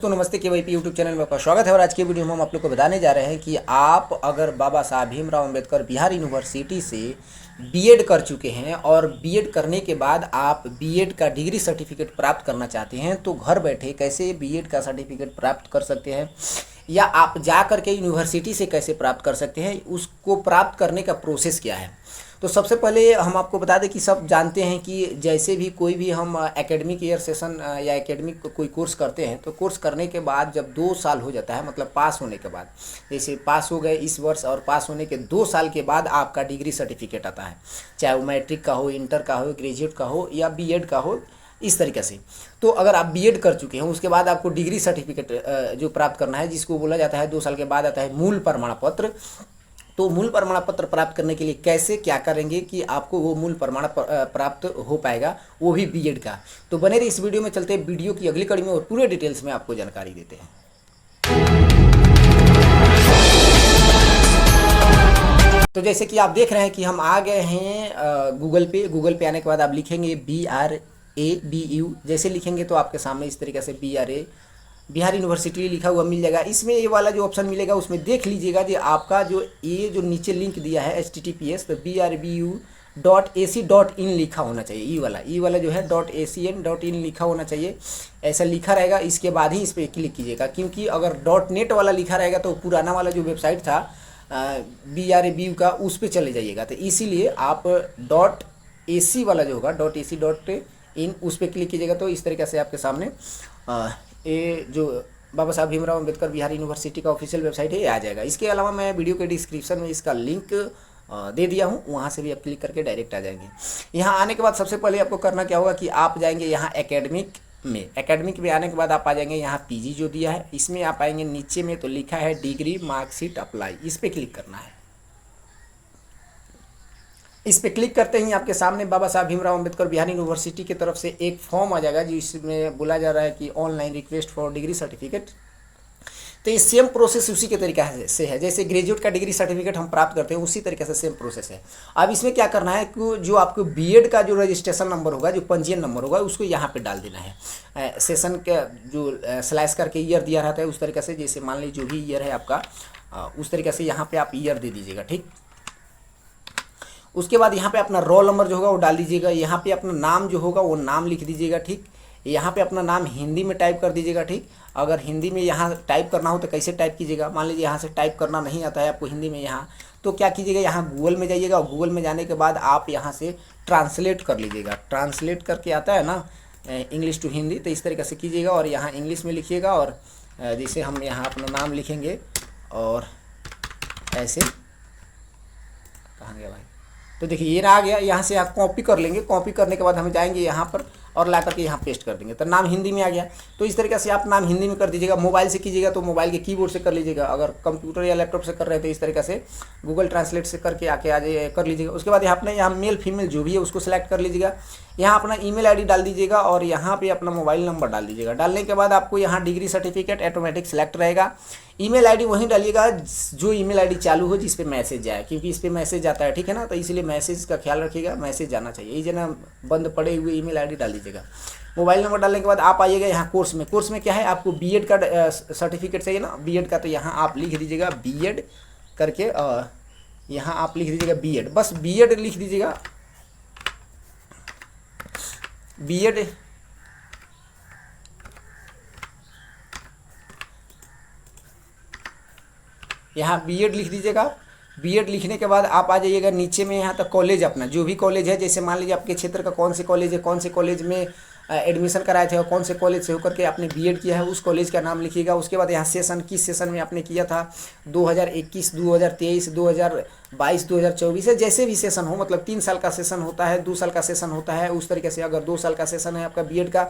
तो नमस्ते KYP YouTube channel में आपका स्वागत है। और आज की वीडियो में हम आप लोग को बताने जा रहे हैं कि आप अगर बाबा साहब भीमराव अंबेडकर बिहार यूनिवर्सिटी से बीएड कर चुके हैं और बीएड करने के बाद आप बीएड का डिग्री सर्टिफिकेट प्राप्त करना चाहते हैं तो घर बैठे कैसे बीएड का सर्टिफिकेट प्राप्त कर सकते हैं या आप जा कर के यूनिवर्सिटी से कैसे प्राप्त कर सकते हैं, उसको प्राप्त करने का प्रोसेस क्या है। तो सबसे पहले हम आपको बता दें कि सब जानते हैं कि जैसे भी कोई भी हम एकेडमिक ईयर सेशन या एकेडमिक कोई कोर्स करते हैं तो कोर्स करने के बाद जब 2 साल हो जाता है, मतलब पास होने के बाद, जैसे पास हो गए इस वर्ष और पास होने के 2 साल के बाद आपका डिग्री सर्टिफिकेट आता है, चाहे वो मैट्रिक का हो, इंटर का हो, ग्रेजुएट का हो या बीएड का हो, इस तरीके से। तो अगर आप बीएड कर चुके हैं उसके बाद आपको डिग्री सर्टिफिकेट जो प्राप्त करना है, जिसको बोला जाता है 2 साल के बाद आता है मूल प्रमाण पत्र। तो मूल प्रमाण पत्र प्राप्त करने के लिए कैसे क्या करेंगे कि आपको वो मूल प्रमाण प्राप्त हो पाएगा, वो भी बीएड का। तो बने रहिए इस वीडियो में, चलते हैं वीडियो की अगली कड़ी में और पूरे डिटेल्स में आपको जानकारी देते हैं। तो जैसे कि आप देख रहे हैं कि हम आ गए हैं गूगल पे आने के बाद आप लिखेंगे BRABU, जैसे लिखेंगे तो आपके सामने इस तरीके से BRA बिहार यूनिवर्सिटी लिखा हुआ मिल जाएगा। इसमें ये वाला जो ऑप्शन मिलेगा उसमें देख लीजिएगा कि आपका जो ये जो नीचे लिंक दिया है HTTPS, तो BRBU.AC.in लिखा होना चाहिए। ई वाला जो है .acn.in लिखा होना चाहिए, ऐसा लिखा रहेगा। इसके बाद ही इस पर क्लिक कीजिएगा, क्योंकि अगर .net वाला लिखा रहेगा तो पुराना वाला जो वेबसाइट था BRABU का, उस पर चले जाइएगा। तो इसीलिए आप .ac वाला जो होगा .ac.in उस पर क्लिक कीजिएगा। तो इस तरीके से आपके सामने ये जो बाबा साहब भीमराव अंबेडकर बिहार यूनिवर्सिटी का ऑफिशियल वेबसाइट है, ये आ जाएगा। इसके अलावा मैं वीडियो के डिस्क्रिप्शन में इसका लिंक दे दिया हूँ, वहाँ से भी आप क्लिक करके डायरेक्ट आ जाएंगे। यहाँ आने के बाद सबसे पहले आपको करना क्या होगा कि आप जाएंगे यहाँ एकेडमिक में आने के बाद आप आ जाएंगे यहाँ पीजी जो दिया है, इसमें आप आएंगे नीचे में तो लिखा है डिग्री मार्कशीट अप्लाई, इस पर क्लिक करना है। इस पे क्लिक करते ही आपके सामने बाबा साहब भीमराव अंबेडकर बिहार यूनिवर्सिटी की तरफ से एक फॉर्म आ जाएगा, जिसमें बोला जा रहा है कि online request for degree certificate. तो ये सेम प्रोसेस उसी के तरीके से है, जैसे ग्रेजुएट का डिग्री सर्टिफिकेट हम प्राप्त करते हैं उसी तरीके से सेम प्रोसेस है। अब इसमें क्या करना है कि जो आपको बीएड का जो रजिस्ट्रेशन नंबर होगा, जो पंजीयन नंबर होगा, उसको यहाँ पे डाल देना है। सेशन का जो स्लैश करके ईयर दिया रहता है उस तरीके से, जैसे मान लीजिए जो भी ईयर है आपका, उस तरीके से यहाँ पे आप ईयर दे दीजिएगा, ठीक। उसके बाद यहाँ पे अपना रोल नंबर जो होगा वो डाल दीजिएगा। यहाँ पे अपना नाम जो होगा वो नाम लिख दीजिएगा, ठीक। यहाँ पे अपना नाम हिंदी में टाइप कर दीजिएगा, ठीक। अगर हिंदी में यहाँ टाइप करना हो तो कैसे टाइप कीजिएगा, मान लीजिए यहाँ से टाइप करना नहीं आता है आपको हिंदी में यहाँ, तो क्या कीजिएगा, यहाँ गूगल में जाइएगा और गूगल में जाने के बाद आप यहाँ से ट्रांसलेट कर लीजिएगा। ट्रांसलेट करके आता है ना इंग्लिश टू हिंदी, तो इस तरीके से कीजिएगा और यहाँ इंग्लिश में लिखिएगा। और जैसे हम यहाँ अपना नाम लिखेंगे और ऐसे, कहाँ गया भाई, तो देखिए ये आ गया। यहाँ से आप कॉपी कर लेंगे, कॉपी करने के बाद हम जाएंगे यहाँ पर और ला करके यहाँ पेस्ट कर देंगे, तो नाम हिंदी में आ गया। तो इस तरीके से आप नाम हिंदी में कर दीजिएगा। मोबाइल से कीजिएगा तो मोबाइल के कीबोर्ड से कर लीजिएगा, अगर कंप्यूटर या लैपटॉप से कर रहे हैं तो इस तरीके से गूगल ट्रांसलेट से करके आके आ जाइए कर लीजिएगा। उसके बाद यहाँ मेल फीमेल जो भी है उसको सिलेक्ट कर लीजिएगा। यहाँ अपना ईमेल आईडी डाल दीजिएगा और यहाँ पे अपना मोबाइल नंबर डाल दीजिएगा। डालने के बाद आपको यहाँ डिग्री सर्टिफिकेट ऑटोमेटिक सेलेक्ट रहेगा। ईमेल आईडी वहीं डालिएगा जो ईमेल आईडी चालू हो, जिस पे मैसेज जाए, क्योंकि इस पे मैसेज आता है, ठीक है ना। तो इसलिए मैसेज का ख्याल रखिएगा, मैसेज जाना चाहिए। ये जना बंद पड़े हुए ईमेल आईडी डाल दीजिएगा। मोबाइल नंबर डालने के बाद आप आइएगा यहाँ कोर्स में। कोर्स में क्या है, आपको बीएड का सर्टिफिकेट चाहिए ना, बीएड का, तो यहाँ आप लिख दीजिएगा बीएड करके, यहाँ आप लिख दीजिएगा बीएड, बस बीएड लिख दीजिएगा, बीएड। यहाँ बीएड लिख दीजिएगा। बीएड लिखने के बाद आप आ जाइएगा नीचे में, यहाँ तक कॉलेज अपना जो भी कॉलेज है, जैसे मान लीजिए आपके क्षेत्र का कौन से कॉलेज है, कौन से कॉलेज में एडमिशन कराए थे और कौन से कॉलेज से होकर के आपने बीएड किया है, उस कॉलेज का नाम लिखिएगा। उसके बाद यहाँ सेशन, किस सेशन में आपने किया था, 2021, 2023, 2022, 2024 है, जैसे भी सेशन हो, मतलब 3 साल का सेशन होता है, 2 साल का सेशन होता है, उस तरीके से। अगर 2 साल का सेशन है आपका बीएड का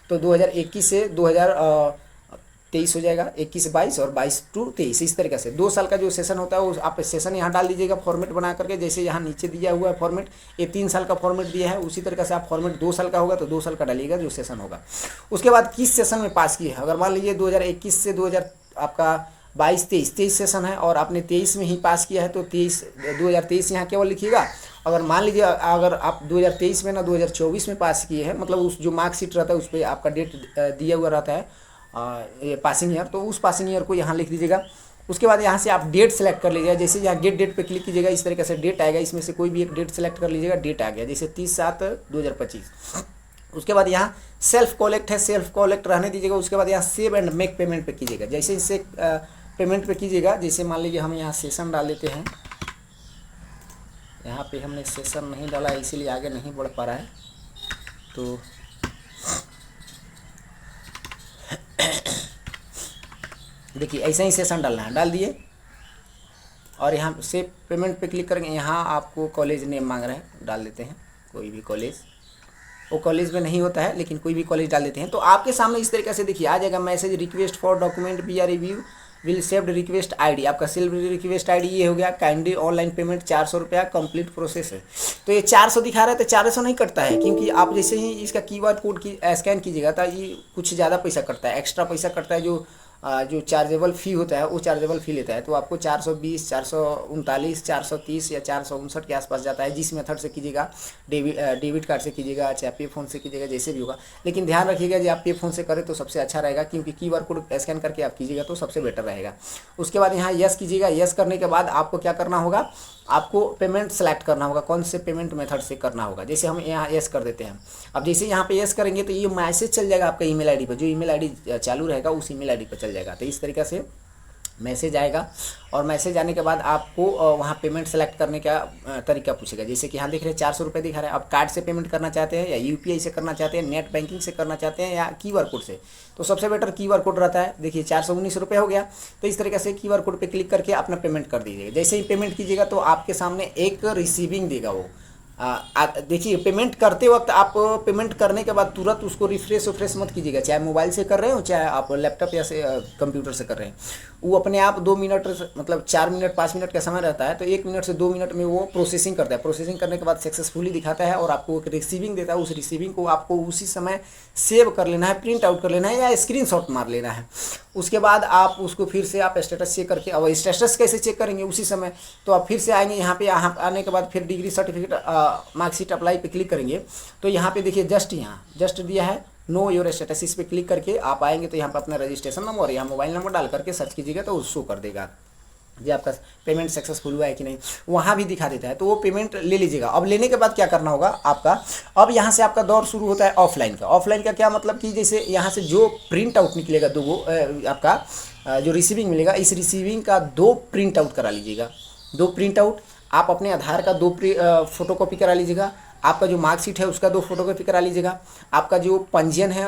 तो 2021 से 2023 हो जाएगा, 21-22 और 22-23, इस तरीके से 2 साल का जो सेशन होता है वो आप सेशन यहाँ डाल दीजिएगा फॉर्मेट बना करके। जैसे यहाँ नीचे दिया हुआ है फॉर्मेट, ये 3 साल का फॉर्मेट दिया है, उसी तरीके से आप फॉर्मेट 2 साल का होगा तो 2 साल का डालिएगा जो सेशन होगा। उसके बाद किस सेशन में पास किए हैं, अगर मान लीजिए 2021 से 2000 आपका 22-23 सेशन है और आपने 23 में ही पास किया है तो 2023 यहाँ केवल लिखिएगा। अगर मान लीजिए अगर आप 2023 में ना 2024 में पास किए हैं, मतलब उस जो मार्कशीट रहता है उस पर आपका डेट दिया हुआ रहता है ये पासिंग ईयर, तो उस पासिंग ईयर को यहाँ लिख दीजिएगा। उसके बाद यहाँ से आप डेट सेलेक्ट कर लीजिएगा। जैसे यहाँ गेट डेट पे क्लिक कीजिएगा, इस तरीके से डेट आएगा, इसमें से कोई भी एक डेट सेलेक्ट कर लीजिएगा। डेट आ गया, जैसे 30/7/2025। उसके बाद यहाँ सेल्फ कॉलेक्ट है, सेल्फ कॉलेक्ट रहने दीजिएगा। उसके बाद यहाँ सेव एंड मेक पेमेंट पे कीजिएगा। जैसे इससे पेमेंट पे कीजिएगा, जैसे मान लीजिए हम यहाँ सेशन डाल देते हैं। यहाँ पे हमने सेशन नहीं डाला है, इसीलिए आगे नहीं बढ़ पा रहा है। तो देखिए ऐसा ही सेशन डालना है, डाल दिए और यहाँ से पेमेंट पे क्लिक करेंगे। यहाँ आपको कॉलेज नेम मांग रहे हैं, डाल देते हैं कोई भी कॉलेज। वो कॉलेज में नहीं होता है, लेकिन कोई भी कॉलेज डाल देते हैं। तो आपके सामने इस तरीके से देखिए आ जाएगा message, request for document be are review will saved request ID. आपका सेल्फ रिक्वेस्ट आईडी ये हो गया। काइंडली ऑनलाइन पेमेंट 400 रुपया कंप्लीट प्रोसेस है। तो ये 400 दिखा रहा है, तो 400 नहीं कटता है, क्योंकि आप जैसे ही इसका QR कोड की स्कैन कीजिएगा तो ये कुछ ज़्यादा पैसा कटता है, एक्स्ट्रा पैसा कटता है। जो चार्जेबल फ़ी होता है वो चार्जेबल फ़ी लेता है। तो आपको 420, 439, 430 या 459 के आसपास जाता है। जिस मेथड से कीजिएगा, डेबिट कार्ड से कीजिएगा चाहे पे फ़ोन से कीजिएगा, जैसे भी होगा। लेकिन ध्यान रखिएगा कि आप पे फ़ोन से करें तो सबसे अच्छा रहेगा, क्योंकि QR कोड स्कैन करके आप कीजिएगा तो सबसे बेटर रहेगा। उसके बाद यहाँ यस कीजिएगा। यस करने के बाद आपको क्या करना होगा, आपको पेमेंट सेलेक्ट करना होगा, कौन से पेमेंट मेथड से करना होगा। जैसे हम यहाँ यस कर देते हैं। अब जैसे यहाँ पे यस करेंगे तो ये मैसेज चल जाएगा आपका ईमेल आईडी पर। जो ईमेल आईडी चालू रहेगा उस ईमेल आईडी पर चल जाएगा। तो इस तरीके से मैसेज आएगा, और मैसेज आने के बाद आपको वहाँ पेमेंट सेलेक्ट करने का तरीका पूछेगा। जैसे कि यहाँ देख रहे हैं 400 रुपये दिखा रहा है। आप कार्ड से पेमेंट करना चाहते हैं या UPI से करना चाहते हैं, नेट बैंकिंग से करना चाहते हैं या QR कोड से, तो सबसे बेटर QR कोड रहता है। देखिए 419 रुपये हो गया। तो इस तरीके से QR कोड पे क्लिक करके अपना पेमेंट कर दीजिएगा। जैसे ही पेमेंट कीजिएगा तो आपके सामने एक रिसीविंग देगा वो। देखिए पेमेंट करते वक्त आप पेमेंट करने के बाद तुरंत उसको रिफ्रेश मत कीजिएगा, चाहे मोबाइल से कर रहे हो चाहे आप लैपटॉप या से कंप्यूटर से कर रहे हैं। वो अपने आप 2 मिनट मतलब 4 मिनट 5 मिनट का समय रहता है, तो 1 मिनट से 2 मिनट में वो प्रोसेसिंग करता है। प्रोसेसिंग करने के बाद सक्सेसफुली दिखाता है और आपको एक रिसीविंग देता है। उस रिसीविंग को आपको उसी समय सेव कर लेना है, प्रिंट आउट कर लेना है या स्क्रीनशॉट मार लेना है। उसके बाद आप उसको फिर से आप स्टेटस चेक करके, अब स्टेटस कैसे चेक करेंगे उसी समय, तो आप फिर से आएंगे यहाँ पे। यहाँ आने के बाद फिर डिग्री सर्टिफिकेट मार्कशीट अप्लाई पे क्लिक करेंगे। तो यहाँ पे देखिए जस्ट दिया है नो योर स्टेटस, इस पर क्लिक करके आप आएंगे तो यहाँ पर अपना रजिस्ट्रेशन नंबर और यहाँ मोबाइल नंबर डाल करके सर्च कीजिएगा तो शो कर देगा जी आपका पेमेंट सक्सेसफुल हुआ है कि नहीं, वहाँ भी दिखा देता है। तो वो पेमेंट ले लीजिएगा। अब लेने के बाद क्या करना होगा आपका, अब यहाँ से आपका दौर शुरू होता है ऑफलाइन का। ऑफलाइन का क्या मतलब कि जैसे यहाँ से जो प्रिंट आउट निकलेगा आपका जो रिसीविंग मिलेगा, इस रिसीविंग का 2 प्रिंट आउट करा लीजिएगा। 2 प्रिंट आउट आप अपने आधार का 2 फोटोकॉपी करा लीजिएगा। आपका जो मार्कशीट है उसका 2 फोटोकॉपी करा लीजिएगा। आपका जो पंजीयन है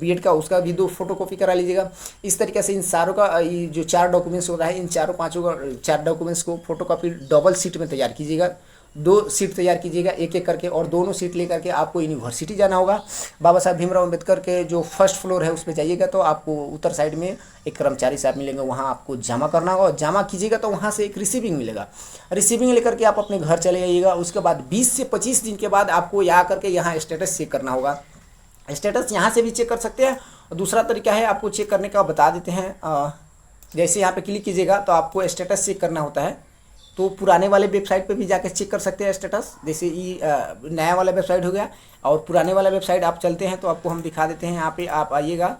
B.Ed का उसका भी 2 फोटोकॉपी करा लीजिएगा। इस तरीके से इन सारों का जो 4 डॉक्यूमेंट्स हो रहा है, इन 4 डॉक्यूमेंट्स को फोटोकॉपी डबल शीट में तैयार कीजिएगा। 2 सीट तैयार कीजिएगा एक एक करके, और दोनों सीट लेकर के आपको यूनिवर्सिटी जाना होगा। बाबा साहब भीमराव अम्बेडकर के जो फर्स्ट फ्लोर है उस पर जाइएगा तो आपको उत्तर साइड में एक कर्मचारी साहब मिलेंगे, वहाँ आपको जमा करना होगा। और जमा कीजिएगा तो वहाँ से एक रिसीविंग मिलेगा। रिसीविंग लेकर के आप अपने घर चले जाइएगा। उसके बाद 20 से 25 दिन के बाद आपको यहाँ करके यहाँ स्टेटस चेक करना होगा। स्टेटस यहाँ से भी चेक कर सकते हैं। और दूसरा तरीका है आपको चेक करने का, बता देते हैं। जैसे यहाँ पे क्लिक कीजिएगा तो आपको स्टेटस चेक करना होता है। तो पुराने वाले वेबसाइट पे भी जाकर चेक कर सकते हैं स्टेटस। जैसे ये नया वाला वेबसाइट हो गया, और पुराने वाला वेबसाइट आप चलते हैं तो आपको हम दिखा देते हैं। यहाँ पे आप आइएगा,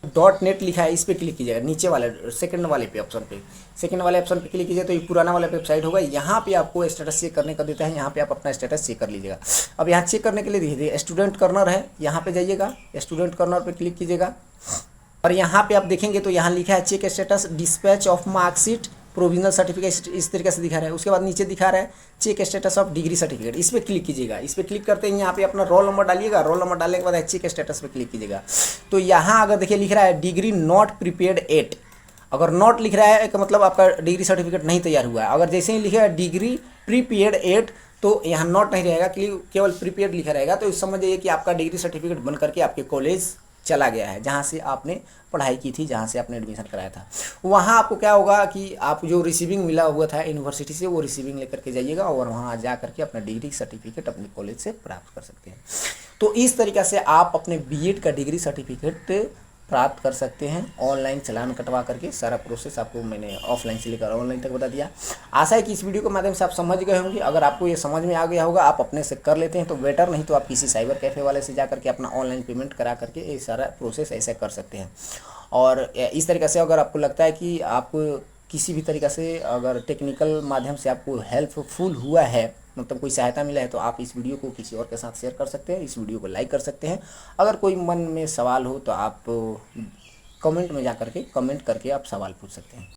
.net लिखा है, इस पर क्लिक कीजिएगा। नीचे वाले सेकंड वाले ऑप्शन पे क्लिक कीजिए तो ये पुराना वाला वेबसाइट होगा। यहाँ पे आपको स्टेटस चेक करने का देता है। यहाँ पे आप अपना स्टेटस चेक कर लीजिएगा। अब यहाँ चेक करने के लिए देखिए स्टूडेंट कॉर्नर है, यहाँ पे जाइएगा, स्टूडेंट कॉर्नर पे क्लिक कीजिएगा। और यहाँ पे आप देखेंगे तो यहाँ लिखा है check status dispatch of marksheet provisional certificate, इस तरीके से दिखा रहा है। उसके बाद नीचे दिखा रहा है check status of degree certificate, इस पर क्लिक कीजिएगा। इस पर क्लिक करते ही यहाँ पे अपना रोल नंबर डालिएगा। रोल नंबर डालने के बाद चेक स्टेटस पे क्लिक कीजिएगा। तो यहाँ अगर देखिए लिख रहा है डिग्री नॉट प्रिपेयर्ड एट, अगर नॉट लिख रहा है तो मतलब आपका डिग्री सर्टिफिकेट नहीं तैयार हुआ है। अगर जैसे ही लिखा है डिग्री प्रीपेयर्ड एट तो यहाँ नॉट नहीं रहेगा, केवल प्रीपेयर्ड लिखा रहेगा। तो समझ जाइए कि आपका डिग्री सर्टिफिकेट बन करके आपके कॉलेज चला गया है, जहाँ से आपने पढ़ाई की थी, जहाँ से आपने एडमिशन कराया था। वहाँ आपको क्या होगा कि आप जो रिसीविंग मिला हुआ था यूनिवर्सिटी से, वो रिसीविंग लेकर के जाइएगा और वहाँ जा करके अपना डिग्री सर्टिफिकेट अपने कॉलेज से प्राप्त कर सकते हैं। तो इस तरीक़े से आप अपने B.Ed का डिग्री सर्टिफिकेट प्राप्त कर सकते हैं। ऑनलाइन चालान कटवा करके सारा प्रोसेस आपको मैंने ऑफलाइन से लेकर ऑनलाइन तक बता दिया। आशा है कि इस वीडियो के माध्यम से आप समझ गए होंगे। अगर आपको ये समझ में आ गया होगा, आप अपने से कर लेते हैं तो बेटर, नहीं तो आप किसी साइबर कैफ़े वाले से जा करके अपना ऑनलाइन पेमेंट करा करके ये सारा प्रोसेस ऐसे कर सकते हैं। और इस तरीक़े से अगर आपको लगता है कि आप किसी भी तरीक़ा से अगर टेक्निकल माध्यम से आपको हेल्पफुल हुआ है, मतलब कोई सहायता मिला है, तो आप इस वीडियो को किसी और के साथ शेयर कर सकते हैं, इस वीडियो को लाइक कर सकते हैं। अगर कोई मन में सवाल हो तो आप कमेंट में जा करके कमेंट करके आप सवाल पूछ सकते हैं।